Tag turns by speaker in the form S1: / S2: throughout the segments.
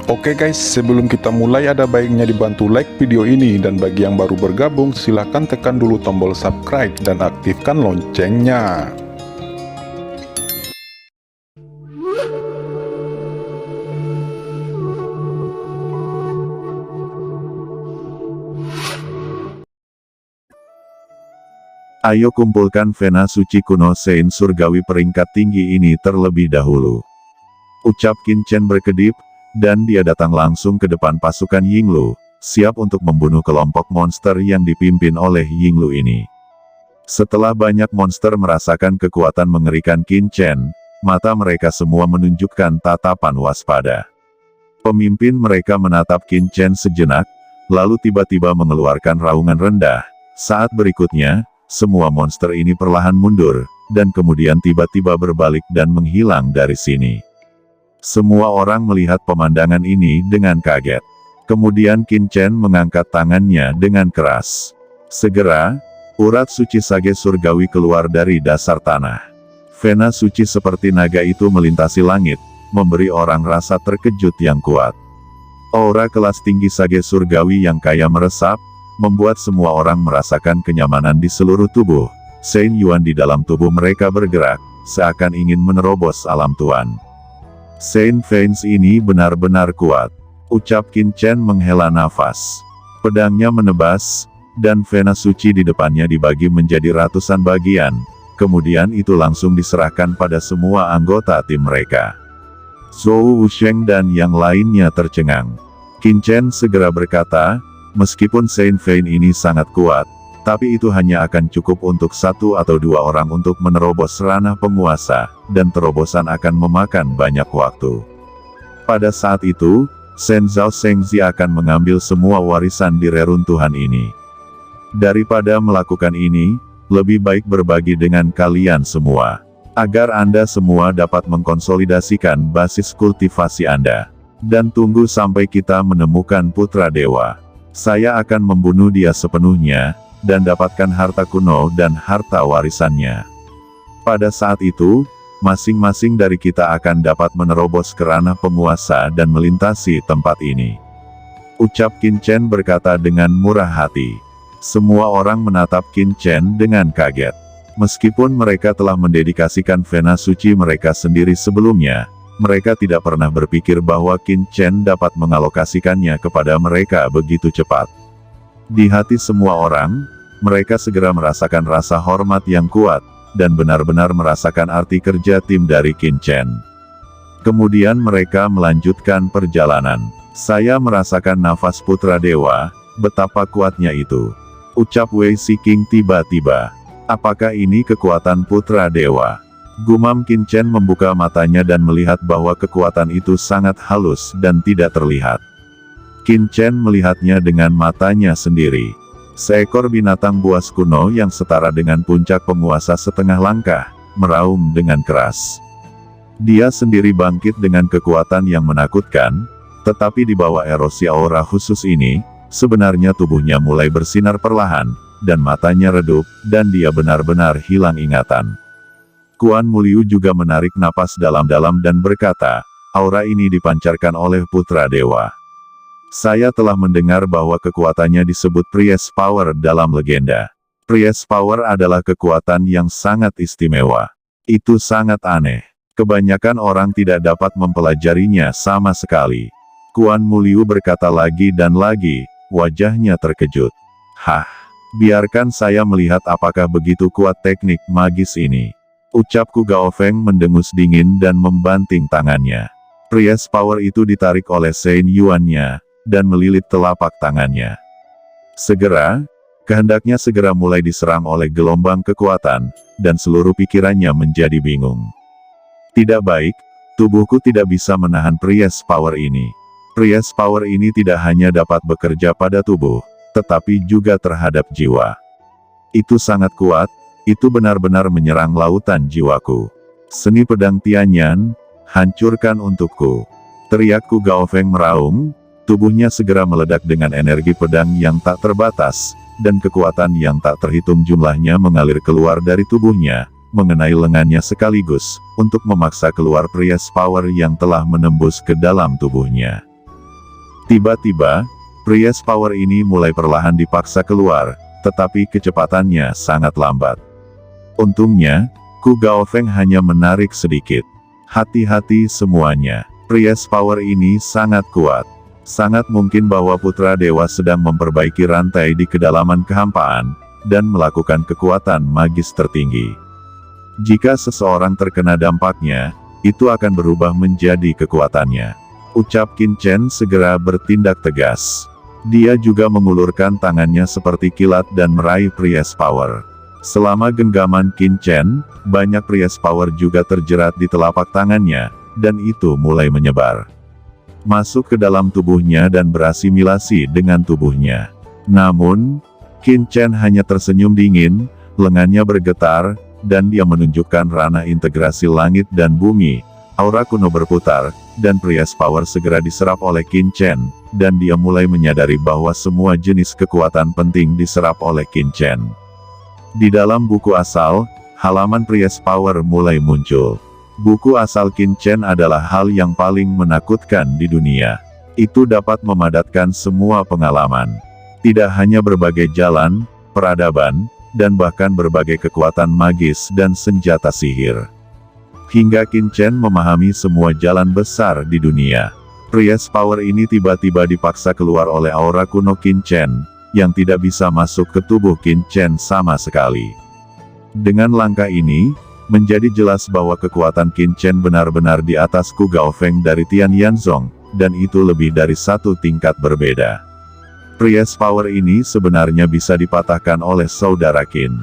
S1: Oke guys, sebelum kita mulai ada baiknya dibantu like video ini, dan bagi yang baru bergabung silahkan tekan dulu tombol subscribe dan aktifkan loncengnya.
S2: Ayo kumpulkan Vena Suci kuno Sein surgawi peringkat tinggi ini terlebih dahulu. Ucap Qin Chen berkedip, dan dia datang langsung ke depan pasukan Yinglu, siap untuk membunuh kelompok monster yang dipimpin oleh Yinglu ini. Setelah banyak monster merasakan kekuatan mengerikan Qin Chen, mata mereka semua menunjukkan tatapan waspada. Pemimpin mereka menatap Qin Chen sejenak, lalu tiba-tiba mengeluarkan raungan rendah. Saat berikutnya, semua monster ini perlahan mundur, dan kemudian tiba-tiba berbalik dan menghilang dari sini. Semua orang melihat pemandangan ini dengan kaget. Kemudian Qin Chen mengangkat tangannya dengan keras. Segera, urat suci sage surgawi keluar dari dasar tanah. Vena suci seperti naga itu melintasi langit, memberi orang rasa terkejut yang kuat. Aura kelas tinggi sage surgawi yang kaya meresap, membuat semua orang merasakan kenyamanan di seluruh tubuh. Sein Yuan di dalam tubuh mereka bergerak, seakan ingin menerobos alam tuan. Sein Fans ini benar-benar kuat, ucap Qin Chen menghela nafas. Pedangnya menebas, dan Vena suci di depannya dibagi menjadi ratusan bagian, kemudian itu langsung diserahkan pada semua anggota tim mereka. Zhou Wusheng dan yang lainnya tercengang. Qin Chen segera berkata, meskipun Sein Fan ini sangat kuat, tapi itu hanya akan cukup untuk satu atau dua orang untuk menerobos ranah penguasa, dan terobosan akan memakan banyak waktu. Pada saat itu, Shen Zhao Shengzi akan mengambil semua warisan di reruntuhan ini. Daripada melakukan ini, lebih baik berbagi dengan kalian semua, agar Anda semua dapat mengkonsolidasikan basis kultivasi Anda. Dan tunggu sampai kita menemukan putra dewa. Saya akan membunuh dia sepenuhnya, dan dapatkan harta kuno dan harta warisannya. Pada saat itu, masing-masing dari kita akan dapat menerobos ke ranah penguasa dan melintasi tempat ini. Ucap Qin Chen berkata dengan murah hati. Semua orang menatap Qin Chen dengan kaget. Meskipun mereka telah mendedikasikan Vena suci mereka sendiri sebelumnya, mereka tidak pernah berpikir bahwa Qin Chen dapat mengalokasikannya kepada mereka begitu cepat. Di hati semua orang, mereka segera merasakan rasa hormat yang kuat, dan benar-benar merasakan arti kerja tim dari Qin Chen. Kemudian mereka melanjutkan perjalanan. Saya merasakan nafas putra dewa, betapa kuatnya itu. Ucap Wei Shiqing tiba-tiba. Apakah ini kekuatan putra dewa? Gumam Qin Chen membuka matanya dan melihat bahwa kekuatan itu sangat halus dan tidak terlihat. Qin Chen melihatnya dengan matanya sendiri. Seekor binatang buas kuno yang setara dengan puncak penguasa setengah langkah, meraung dengan keras. Dia sendiri bangkit dengan kekuatan yang menakutkan, tetapi di bawah erosi aura khusus ini, sebenarnya tubuhnya mulai bersinar perlahan, dan matanya redup, dan dia benar-benar hilang ingatan. Kuan Muliu juga menarik napas dalam-dalam dan berkata, aura ini dipancarkan oleh putra dewa. Saya telah mendengar bahwa kekuatannya disebut Priest Power dalam legenda. Priest Power adalah kekuatan yang sangat istimewa. Itu sangat aneh. Kebanyakan orang tidak dapat mempelajarinya sama sekali. Kuan Muliu berkata lagi dan lagi, wajahnya terkejut. Hah, biarkan saya melihat apakah begitu kuat teknik magis ini. Ucap Ku Gaofeng mendengus dingin dan membanting tangannya. Priest Power itu ditarik oleh Sein Yuan-nya, dan melilit telapak tangannya. Segera, kehendaknya segera mulai diserang oleh gelombang kekuatan, dan seluruh pikirannya menjadi bingung. Tidak baik, tubuhku tidak bisa menahan Priest Power ini. Priest Power ini tidak hanya dapat bekerja pada tubuh, tetapi juga terhadap jiwa. Itu sangat kuat, itu benar-benar menyerang lautan jiwaku. Seni pedang Tianyan, hancurkan untukku. Teriak Ku Gaofeng meraung. Tubuhnya segera meledak dengan energi pedang yang tak terbatas, dan kekuatan yang tak terhitung jumlahnya mengalir keluar dari tubuhnya, mengenai lengannya sekaligus, untuk memaksa keluar Priest Power yang telah menembus ke dalam tubuhnya. Tiba-tiba, Priest Power ini mulai perlahan dipaksa keluar, tetapi kecepatannya sangat lambat. Untungnya, Ku Gaofeng hanya menarik sedikit. Hati-hati semuanya, Priest Power ini sangat kuat. Sangat mungkin bahwa Putra Dewa sedang memperbaiki rantai di kedalaman kehampaan, dan melakukan kekuatan magis tertinggi. Jika seseorang terkena dampaknya, itu akan berubah menjadi kekuatannya. Ucap Qin Chen segera bertindak tegas. Dia juga mengulurkan tangannya seperti kilat dan meraih Priest Power. Selama genggaman Qin Chen, banyak Priest Power juga terjerat di telapak tangannya, dan itu mulai menyebar. Masuk ke dalam tubuhnya dan berasimilasi dengan tubuhnya. Namun, Qin Chen hanya tersenyum dingin, lengannya bergetar, dan dia menunjukkan ranah integrasi langit dan bumi. Aura kuno berputar, dan Priest Power segera diserap oleh Qin Chen, dan dia mulai menyadari bahwa semua jenis kekuatan penting diserap oleh Qin Chen. Di dalam buku asal, halaman Priest Power mulai muncul. Buku asal Qin Chen adalah hal yang paling menakutkan di dunia. Itu dapat memadatkan semua pengalaman. Tidak hanya berbagai jalan, peradaban, dan bahkan berbagai kekuatan magis dan senjata sihir. Hingga Qin Chen memahami semua jalan besar di dunia. Priest Power ini tiba-tiba dipaksa keluar oleh aura kuno Qin Chen, yang tidak bisa masuk ke tubuh Qin Chen sama sekali. Dengan langkah ini, menjadi jelas bahwa kekuatan Qin Chen benar-benar di atas Ku Gaofeng dari Tian Yanzong, dan itu lebih dari satu tingkat berbeda. Priest Power ini sebenarnya bisa dipatahkan oleh saudara Qin.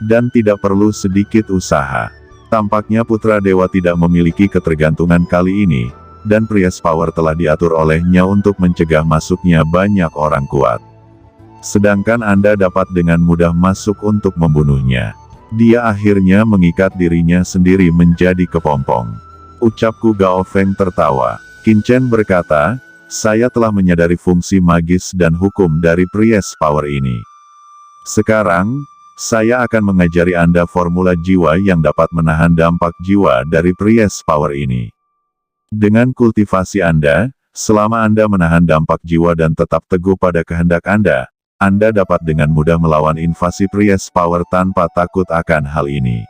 S2: Dan tidak perlu sedikit usaha. Tampaknya Putra Dewa tidak memiliki ketergantungan kali ini, dan Priest Power telah diatur olehnya untuk mencegah masuknya banyak orang kuat. Sedangkan Anda dapat dengan mudah masuk untuk membunuhnya. Dia akhirnya mengikat dirinya sendiri menjadi kepompong. Ucap Ku Gaofeng tertawa. Qin Chen berkata, saya telah menyadari fungsi magis dan hukum dari Priest Power ini. Sekarang, saya akan mengajari Anda formula jiwa yang dapat menahan dampak jiwa dari Priest Power ini. Dengan kultivasi Anda, selama Anda menahan dampak jiwa dan tetap teguh pada kehendak Anda dapat dengan mudah melawan invasi Priest Power tanpa takut akan hal ini.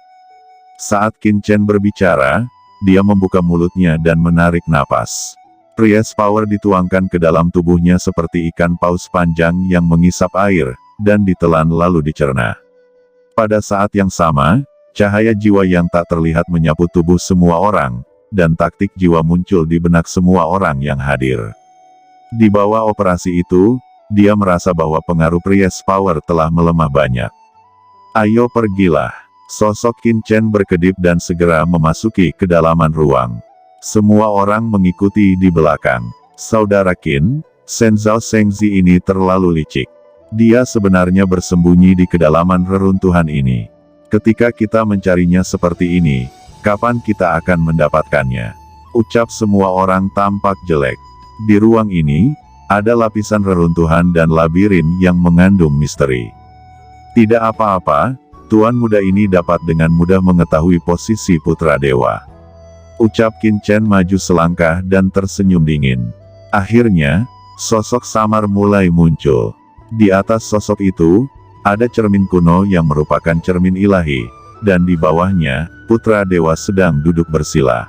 S2: Saat Qin Chen berbicara, dia membuka mulutnya dan menarik napas. Priest Power dituangkan ke dalam tubuhnya seperti ikan paus panjang yang mengisap air, dan ditelan lalu dicerna. Pada saat yang sama, cahaya jiwa yang tak terlihat menyapu tubuh semua orang, dan taktik jiwa muncul di benak semua orang yang hadir. Di bawah operasi itu, dia merasa bahwa pengaruh Priest Power telah melemah banyak. Ayo pergilah. Sosok Qin Chen berkedip dan segera memasuki kedalaman ruang. Semua orang mengikuti di belakang. Saudara Qin, Shen Zhao Shengzi ini terlalu licik. Dia sebenarnya bersembunyi di kedalaman reruntuhan ini. Ketika kita mencarinya seperti ini, kapan kita akan mendapatkannya? Ucap semua orang tampak jelek. Di ruang ini, ada lapisan reruntuhan dan labirin yang mengandung misteri. Tidak apa-apa, Tuan muda ini dapat dengan mudah mengetahui posisi Putra Dewa. Ucap Qin Chen maju selangkah dan tersenyum dingin. Akhirnya, sosok samar mulai muncul. Di atas sosok itu, ada cermin kuno yang merupakan cermin ilahi, dan di bawahnya, Putra Dewa sedang duduk bersila.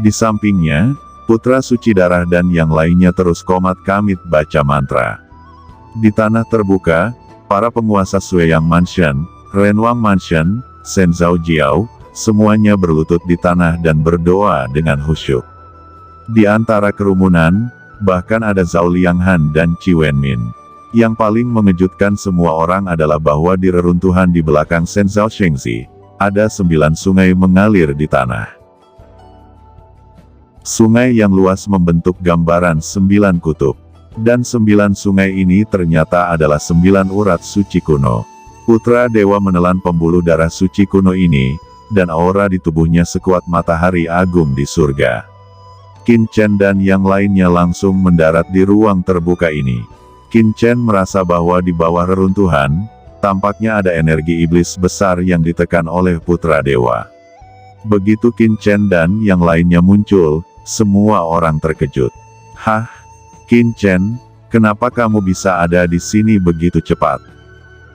S2: Di sampingnya, Putra Suci Darah dan yang lainnya terus komat kamit baca mantra. Di tanah terbuka, para penguasa Sueyang Mansion, Renwang Mansion, Shen Zhao Jiao, semuanya berlutut di tanah dan berdoa dengan khusyuk. Di antara kerumunan, bahkan ada Zhao Lianghan dan Qi Wenmin. Yang paling mengejutkan semua orang adalah bahwa di reruntuhan di belakang Shen Zhao Shengzi, ada 9 sungai mengalir di tanah. Sungai yang luas membentuk gambaran 9 kutub. Dan 9 sungai ini ternyata adalah 9 urat suci kuno. Putra Dewa menelan pembuluh darah suci kuno ini, dan aura di tubuhnya sekuat matahari agung di surga. Qin Chen dan yang lainnya langsung mendarat di ruang terbuka ini. Qin Chen merasa bahwa di bawah reruntuhan, tampaknya ada energi iblis besar yang ditekan oleh Putra Dewa. Begitu Qin Chen dan yang lainnya muncul, semua orang terkejut. Hah? Qin Chen, kenapa kamu bisa ada di sini begitu cepat?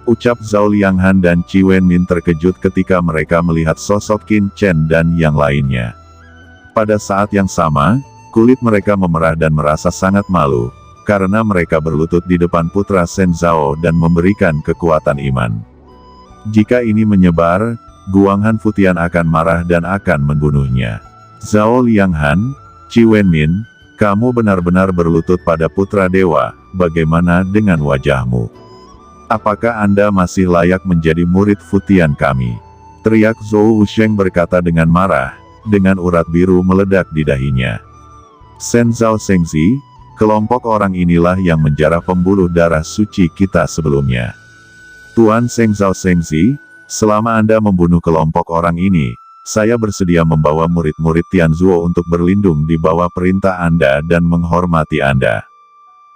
S2: Ucap Zhao Lianghan dan Qi Wenmin terkejut ketika mereka melihat sosok Qin Chen dan yang lainnya. Pada saat yang sama, kulit mereka memerah dan merasa sangat malu, karena mereka berlutut di depan putra Shen Zhao dan memberikan kekuatan iman. Jika ini menyebar, Guanghan Futian akan marah dan akan membunuhnya. Zhao Lianghan, Qi Wenmin, kamu benar-benar berlutut pada putra dewa, bagaimana dengan wajahmu? Apakah Anda masih layak menjadi murid Futian kami? Teriak Zhou Wusheng berkata dengan marah, dengan urat biru meledak di dahinya. Shen Zhao Shengzi, kelompok orang inilah yang menjarah pembuluh darah suci kita sebelumnya. Tuan Shen Zhao Shengzi, selama Anda membunuh kelompok orang ini, saya bersedia membawa murid-murid Tianzuo untuk berlindung di bawah perintah Anda dan menghormati Anda.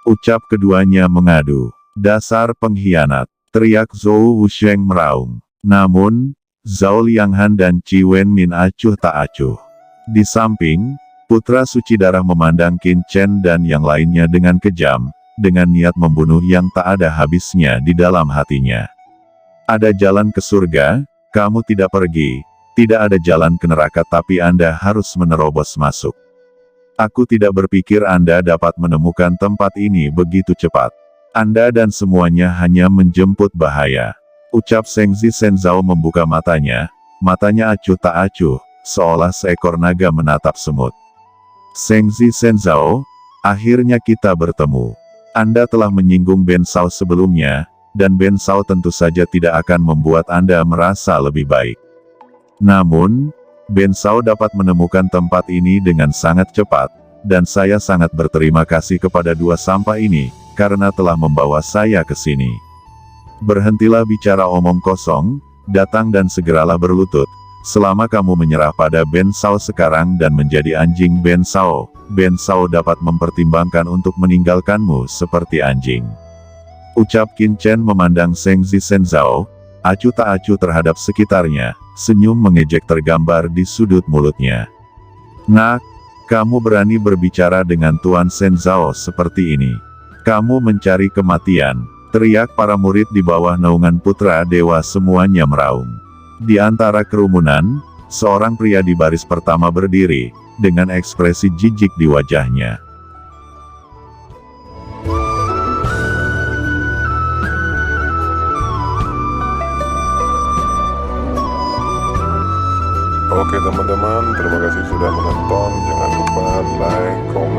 S2: Ucap keduanya mengadu. Dasar pengkhianat, teriak Zhou Wusheng meraung. Namun, Zhao Lianghan dan Qi Wenmin acuh tak acuh. Di samping, putra suci darah memandang Qin Chen dan yang lainnya dengan kejam, dengan niat membunuh yang tak ada habisnya di dalam hatinya. Ada jalan ke surga, kamu tidak pergi. Tidak ada jalan ke neraka tapi Anda harus menerobos masuk. Aku tidak berpikir Anda dapat menemukan tempat ini begitu cepat. Anda dan semuanya hanya menjemput bahaya. Ucap Shengzi Shen Zhao membuka matanya acuh tak acuh, seolah seekor naga menatap semut. Shengzi Shen Zhao, akhirnya kita bertemu. Anda telah menyinggung Ben Shao sebelumnya, dan Ben Shao tentu saja tidak akan membuat Anda merasa lebih baik. Namun, Ben Shao dapat menemukan tempat ini dengan sangat cepat, dan saya sangat berterima kasih kepada dua sampah ini, karena telah membawa saya ke sini. Berhentilah bicara omong kosong, datang dan segeralah berlutut. Selama kamu menyerah pada Ben Shao sekarang dan menjadi anjing Ben Shao dapat mempertimbangkan untuk meninggalkanmu seperti anjing. Ucap Qin Chen memandang Shengzi Shen Zhao, acuh tak acuh terhadap sekitarnya, senyum mengejek tergambar di sudut mulutnya. Nak, kamu berani berbicara dengan Tuan Shen Zhao seperti ini. Kamu mencari kematian, teriak para murid di bawah naungan putra dewa semuanya meraung. Di antara kerumunan, seorang pria di baris pertama berdiri, dengan ekspresi jijik di wajahnya.
S1: Oke teman-teman, terima kasih sudah menonton. Jangan lupa like, komen,